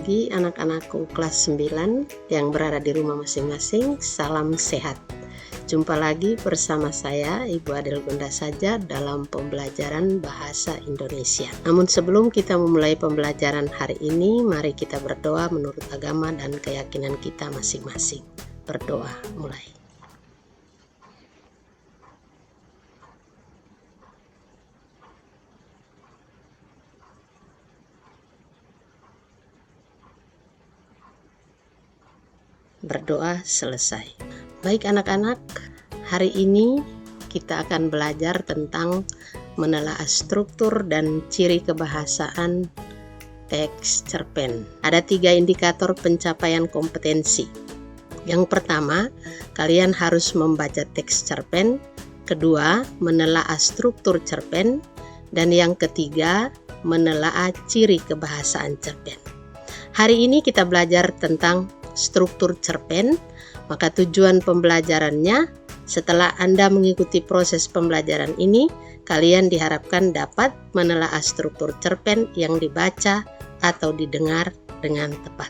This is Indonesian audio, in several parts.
pagi anak-anakku kelas 9 yang berada di rumah masing-masing. Salam sehat. Jumpa lagi bersama saya Ibu Adel Gonda saja dalam pembelajaran bahasa Indonesia. Namun sebelum kita memulai pembelajaran hari ini, mari kita berdoa menurut agama dan keyakinan kita masing-masing. Berdoa mulai. Berdoa selesai. Baik anak-anak, hari ini kita akan belajar tentang menelaah struktur dan ciri kebahasaan teks cerpen. Ada 3 indikator pencapaian kompetensi. Yang pertama, kalian harus membaca teks cerpen. Kedua, menelaah struktur cerpen. Dan yang ketiga, menelaah ciri kebahasaan cerpen. Hari ini kita belajar tentang struktur cerpen, maka tujuan pembelajarannya setelah Anda mengikuti proses pembelajaran ini, kalian diharapkan dapat menelaah struktur cerpen yang dibaca atau didengar dengan tepat.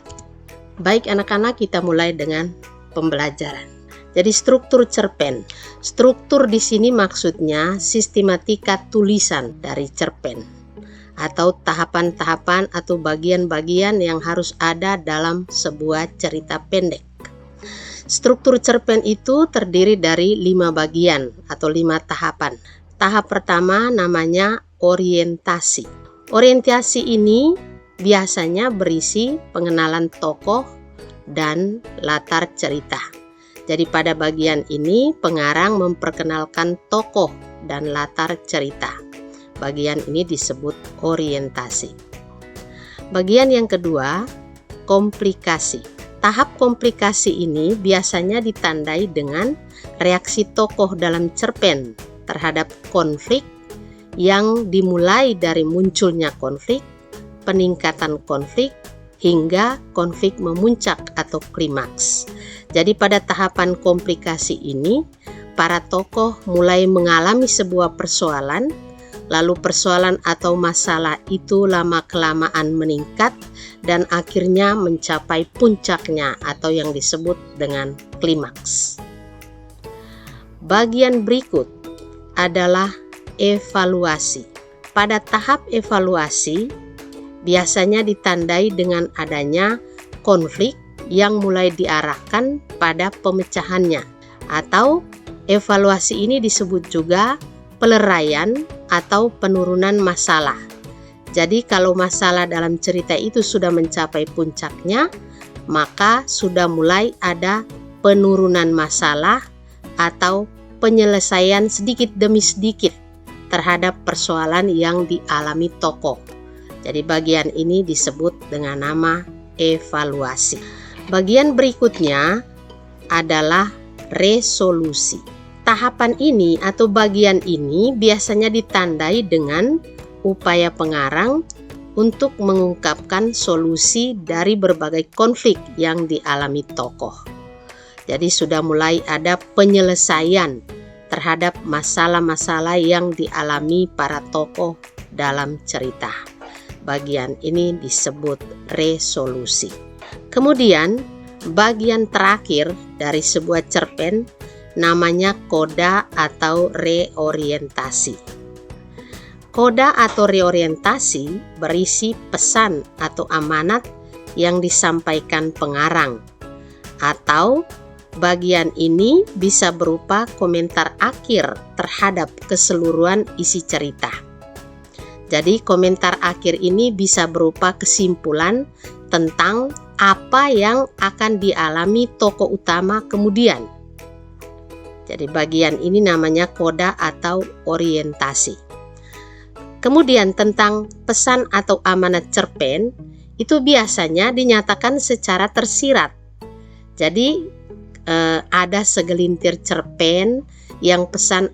Baik anak-anak, kita mulai dengan pembelajaran. Jadi struktur cerpen. Struktur di sini maksudnya sistematika tulisan dari cerpen, atau tahapan-tahapan atau bagian-bagian yang harus ada dalam sebuah cerita pendek. Struktur cerpen itu terdiri dari 5 bagian atau 5 tahapan. Tahap pertama namanya orientasi. Orientasi ini biasanya berisi pengenalan tokoh dan latar cerita. Jadi pada bagian ini pengarang memperkenalkan tokoh dan latar cerita. Bagian ini disebut orientasi. Bagian yang kedua, komplikasi. Tahap komplikasi ini biasanya ditandai dengan reaksi tokoh dalam cerpen terhadap konflik yang dimulai dari munculnya konflik, peningkatan konflik, hingga konflik memuncak atau klimaks. Jadi pada tahapan komplikasi ini, para tokoh mulai mengalami sebuah persoalan, lalu persoalan atau masalah itu lama-kelamaan meningkat dan akhirnya mencapai puncaknya atau yang disebut dengan klimaks. Bagian berikut adalah evaluasi. Pada tahap evaluasi biasanya ditandai dengan adanya konflik yang mulai diarahkan pada pemecahannya, atau evaluasi ini disebut juga peleraian atau penurunan masalah. Jadi kalau masalah dalam cerita itu sudah mencapai puncaknya, maka sudah mulai ada penurunan masalah atau penyelesaian sedikit demi sedikit terhadap persoalan yang dialami tokoh. Jadi bagian ini disebut dengan nama evaluasi. Bagian berikutnya adalah resolusi. Tahapan ini atau bagian ini biasanya ditandai dengan upaya pengarang untuk mengungkapkan solusi dari berbagai konflik yang dialami tokoh. Jadi sudah mulai ada penyelesaian terhadap masalah-masalah yang dialami para tokoh dalam cerita. Bagian ini disebut resolusi. Kemudian bagian terakhir dari sebuah cerpen namanya koda atau reorientasi. Koda atau reorientasi berisi pesan atau amanat yang disampaikan pengarang, atau bagian ini bisa berupa komentar akhir terhadap keseluruhan isi cerita. Jadi komentar akhir ini bisa berupa kesimpulan tentang apa yang akan dialami tokoh utama kemudian. Jadi bagian ini namanya koda atau orientasi. Kemudian tentang pesan atau amanat cerpen, itu biasanya dinyatakan secara tersirat. Jadi ada segelintir cerpen yang pesan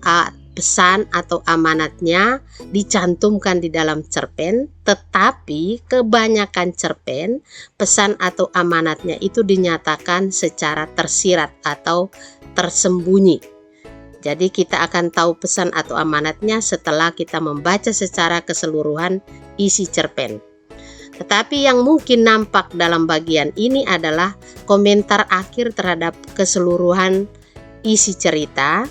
atau amanatnya dicantumkan di dalam cerpen, tetapi kebanyakan cerpen pesan atau amanatnya itu dinyatakan secara tersirat atau tersembunyi. Jadi kita akan tahu pesan atau amanatnya setelah kita membaca secara keseluruhan isi cerpen. Tetapi yang mungkin nampak dalam bagian ini adalah komentar akhir terhadap keseluruhan isi cerita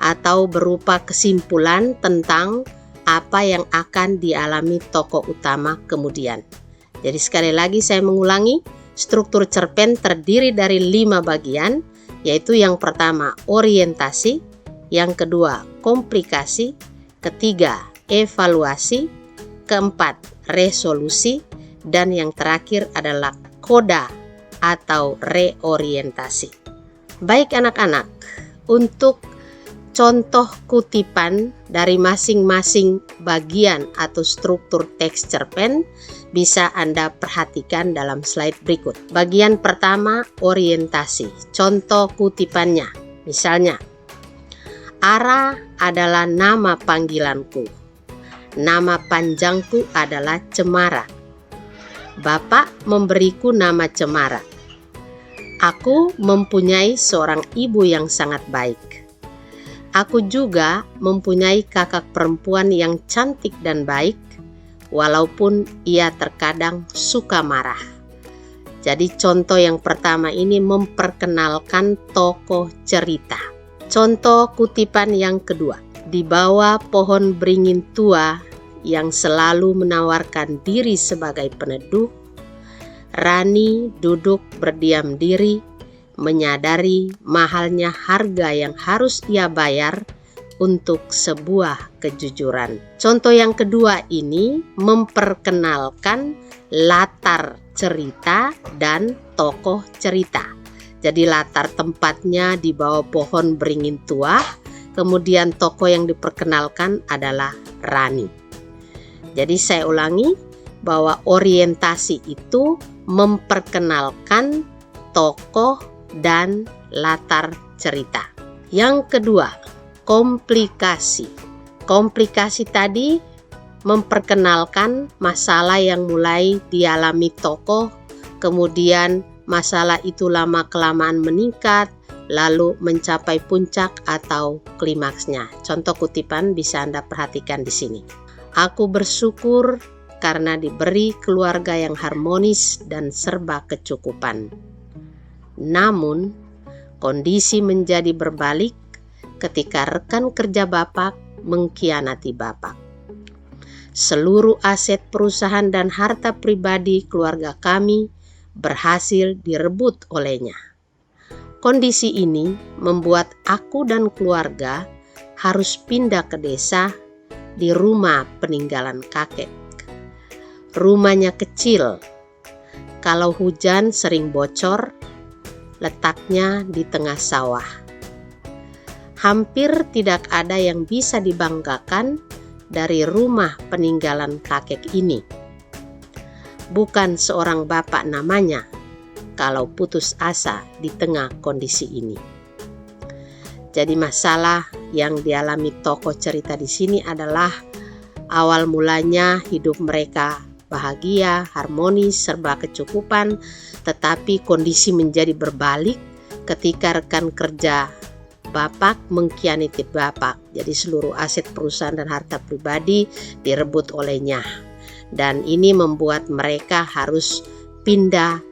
atau berupa kesimpulan tentang apa yang akan dialami tokoh utama kemudian. Jadi sekali lagi saya mengulangi, struktur cerpen terdiri dari 5 bagian, yaitu yang pertama orientasi, yang kedua komplikasi, ketiga evaluasi, keempat resolusi, dan yang terakhir adalah koda atau reorientasi. Baik anak-anak, untuk contoh kutipan dari masing-masing bagian atau struktur teks cerpen bisa Anda perhatikan dalam slide berikut. Bagian pertama, orientasi. Contoh kutipannya, misalnya, Ara adalah nama panggilanku. Nama panjangku adalah Cemara. Bapak memberiku nama Cemara. Aku mempunyai seorang ibu yang sangat baik. Aku juga mempunyai kakak perempuan yang cantik dan baik, walaupun ia terkadang suka marah. Jadi contoh yang pertama ini memperkenalkan tokoh cerita. Contoh kutipan yang kedua. Di bawah pohon beringin tua yang selalu menawarkan diri sebagai peneduh, Rani duduk berdiam diri, menyadari mahalnya harga yang harus ia bayar untuk sebuah kejujuran. Contoh yang kedua ini memperkenalkan latar cerita dan tokoh cerita. Jadi latar tempatnya di bawah pohon beringin tua, kemudian tokoh yang diperkenalkan adalah Rani. Jadi saya ulangi bahwa orientasi itu memperkenalkan tokoh dan latar cerita. Yang kedua, komplikasi. Komplikasi tadi memperkenalkan masalah yang mulai dialami tokoh, kemudian masalah itu lama-kelamaan meningkat, lalu mencapai puncak atau klimaksnya. Contoh kutipan bisa Anda perhatikan di sini. Aku bersyukur karena diberi keluarga yang harmonis dan serba kecukupan. Namun, kondisi menjadi berbalik ketika rekan kerja Bapak mengkhianati Bapak. Seluruh aset perusahaan dan harta pribadi keluarga kami berhasil direbut olehnya. Kondisi ini membuat aku dan keluarga harus pindah ke desa di rumah peninggalan kakek. Rumahnya kecil, kalau hujan sering bocor, letaknya di tengah sawah. Hampir tidak ada yang bisa dibanggakan dari rumah peninggalan kakek ini. Bukan seorang bapak namanya, kalau putus asa di tengah kondisi ini. Jadi masalah yang dialami tokoh cerita di sini adalah awal mulanya hidup mereka bahagia, harmonis, serba kecukupan, tetapi kondisi menjadi berbalik ketika rekan kerja Bapak mengkhianati Bapak. Jadi seluruh aset perusahaan dan harta pribadi direbut olehnya. Dan ini membuat mereka harus pindah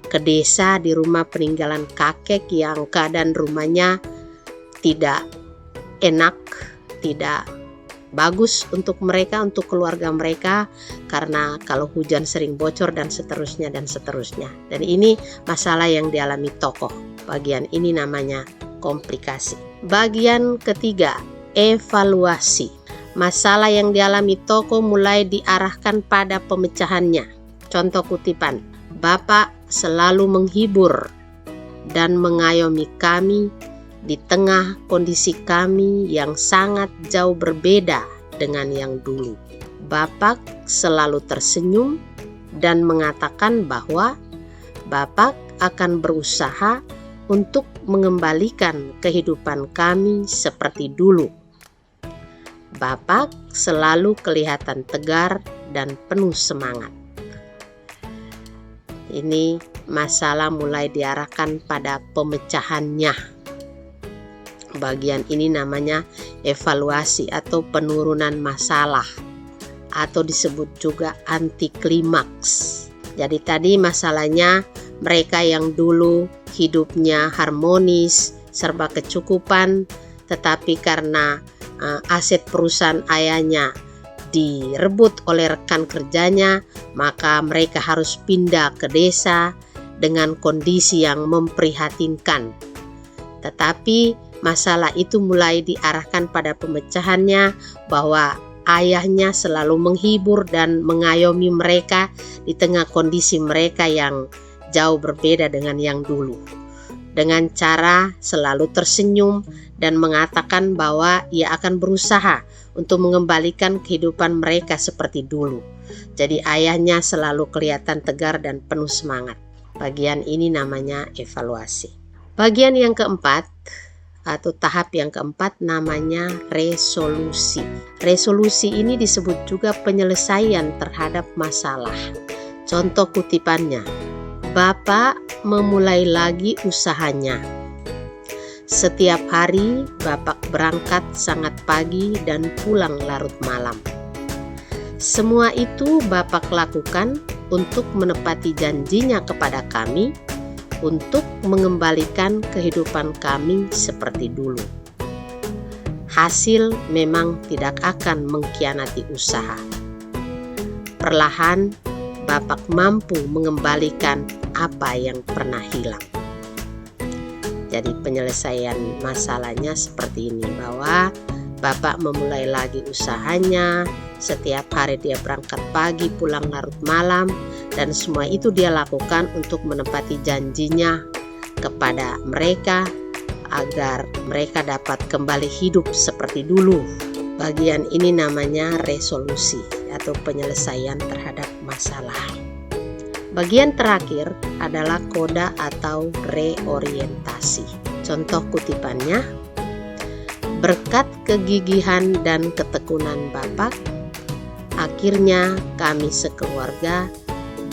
ke desa di rumah peninggalan kakek yang keadaan rumahnya tidak enak, tidak bagus untuk mereka, untuk keluarga mereka, karena kalau hujan sering bocor dan seterusnya dan seterusnya. Dan ini masalah yang dialami tokoh. Bagian ini namanya komplikasi. Bagian ketiga, evaluasi. Masalah yang dialami tokoh mulai diarahkan pada pemecahannya. Contoh kutipan, Bapak selalu menghibur dan mengayomi kami di tengah kondisi kami yang sangat jauh berbeda dengan yang dulu. Bapak selalu tersenyum dan mengatakan bahwa Bapak akan berusaha untuk mengembalikan kehidupan kami seperti dulu. Bapak selalu kelihatan tegar dan penuh semangat. Ini masalah mulai diarahkan pada pemecahannya. Bagian ini namanya evaluasi atau penurunan masalah atau disebut juga anti klimaks. Jadi tadi masalahnya mereka yang dulu hidupnya harmonis, serba kecukupan, tetapi karena aset perusahaan ayahnya direbut oleh rekan kerjanya, maka mereka harus pindah ke desa dengan kondisi yang memprihatinkan. Tetapi masalah itu mulai diarahkan pada pemecahannya, bahwa ayahnya selalu menghibur dan mengayomi mereka di tengah kondisi mereka yang jauh berbeda dengan yang dulu, dengan cara selalu tersenyum dan mengatakan bahwa ia akan berusaha untuk mengembalikan kehidupan mereka seperti dulu. Jadi ayahnya selalu kelihatan tegar dan penuh semangat. Bagian ini namanya evaluasi. Bagian yang keempat atau tahap yang keempat namanya resolusi. Resolusi ini disebut juga penyelesaian terhadap masalah. Contoh kutipannya, Bapak memulai lagi usahanya. Setiap hari Bapak berangkat sangat pagi dan pulang larut malam. Semua itu Bapak lakukan untuk menepati janjinya kepada kami, untuk mengembalikan kehidupan kami seperti dulu. Hasil memang tidak akan mengkhianati usaha. Perlahan Bapak mampu mengembalikan apa yang pernah hilang. Jadi penyelesaian masalahnya seperti ini, bahwa Bapak memulai lagi usahanya, setiap hari dia berangkat pagi, pulang larut malam, dan semua itu dia lakukan untuk menepati janjinya kepada mereka agar mereka dapat kembali hidup seperti dulu. Bagian ini namanya resolusi atau penyelesaian terhadap masalah. Bagian terakhir adalah koda atau reorientasi. Contoh kutipannya, berkat kegigihan dan ketekunan Bapak, akhirnya kami sekeluarga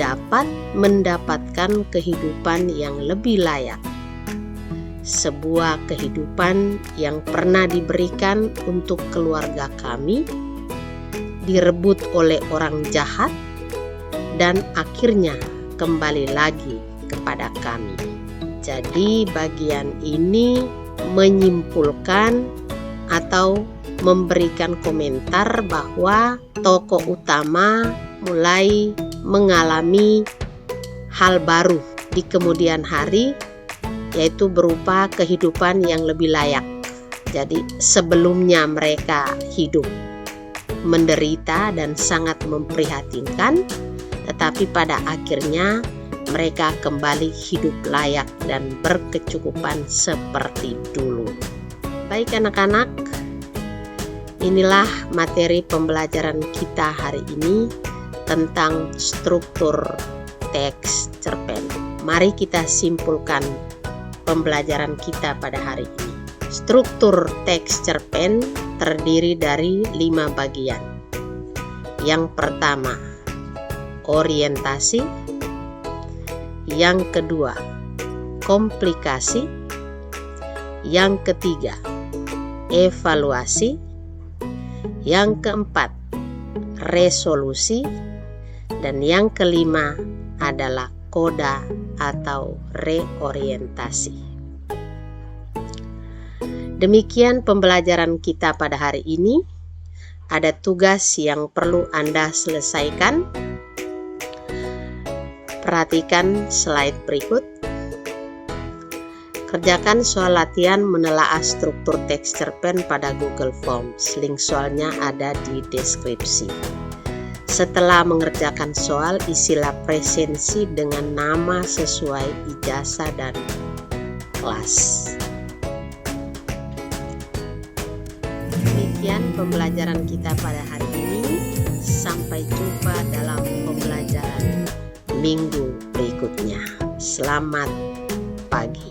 dapat mendapatkan kehidupan yang lebih layak. Sebuah kehidupan yang pernah diberikan untuk keluarga kami, direbut oleh orang jahat, dan akhirnya kembali lagi kepada kami. Jadi bagian ini menyimpulkan atau memberikan komentar bahwa tokoh utama mulai mengalami hal baru di kemudian hari, yaitu berupa kehidupan yang lebih layak. Jadi sebelumnya mereka hidup menderita dan sangat memprihatinkan, tetapi pada akhirnya mereka kembali hidup layak dan berkecukupan seperti dulu. Baik anak-anak, inilah materi pembelajaran kita hari ini tentang struktur teks cerpen. Mari kita simpulkan pembelajaran kita pada hari ini. Struktur teks cerpen terdiri dari 5 bagian. Yang pertama, orientasi. Yang kedua, komplikasi. Yang ketiga, evaluasi. Yang keempat, resolusi. Dan yang kelima adalah koda atau reorientasi. Demikian pembelajaran kita pada hari ini. Ada tugas yang perlu Anda selesaikan. Perhatikan slide berikut. Kerjakan soal latihan menelaah struktur teks cerpen pada Google Forms. Link soalnya ada di deskripsi. Setelah mengerjakan soal, isilah presensi dengan nama sesuai ijazah dan kelas. Demikian pembelajaran kita pada hari ini. Sampai jumpa dalam pembelajaran minggu berikutnya. Selamat pagi.